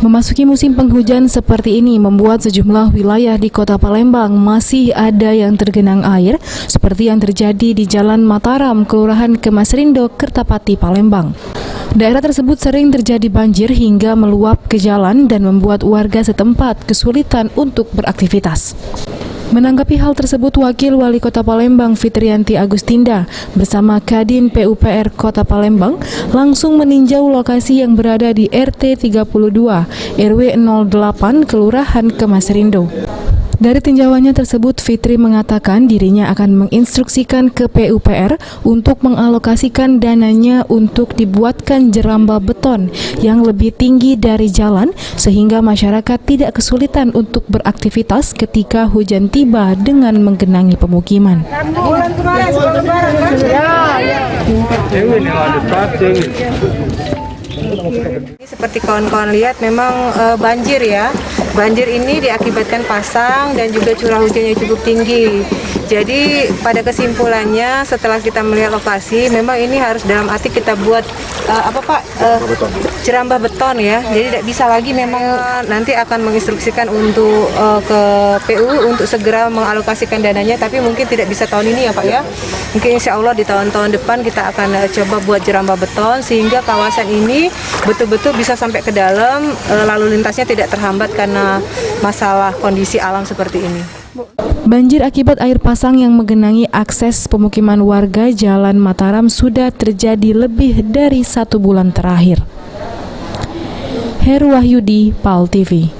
Memasuki musim penghujan seperti ini membuat sejumlah wilayah di Kota Palembang masih ada yang tergenang air seperti yang terjadi di Jalan Mataram, Kelurahan Kemasrindo, Kertapati, Palembang. Daerah tersebut sering terjadi banjir hingga meluap ke jalan dan membuat warga setempat kesulitan untuk beraktivitas. Menanggapi hal tersebut, Wakil Wali Kota Palembang Fitriyanti Agustinda bersama Kadin PUPR Kota Palembang langsung meninjau lokasi yang berada di RT 32 RW 08 Kelurahan Kemasrindo. Dari tinjauannya tersebut, Fitri mengatakan dirinya akan menginstruksikan ke PUPR untuk mengalokasikan dananya untuk dibuatkan jeramba beton yang lebih tinggi dari jalan sehingga masyarakat tidak kesulitan untuk beraktivitas ketika hujan tiba dengan menggenangi pemukiman. Seperti kawan-kawan lihat memang banjir ya. Banjir ini diakibatkan pasang dan juga curah hujannya cukup tinggi. Jadi pada kesimpulannya setelah kita melihat lokasi, memang ini harus dalam arti kita buat jerambah beton ya. Jadi tidak bisa lagi, memang nanti akan menginstruksikan untuk ke PU untuk segera mengalokasikan dananya. Tapi mungkin tidak bisa tahun ini ya Pak ya. Mungkin insya Allah di tahun-tahun depan kita akan coba buat jerambah beton sehingga kawasan ini betul-betul bisa sampai ke dalam, lalu lintasnya tidak terhambat karena masalah kondisi alam seperti ini. Banjir akibat air pasang yang menggenangi akses pemukiman warga Jalan Mataram sudah terjadi lebih dari 1 bulan terakhir. Heru Wahyudi, PAL TV.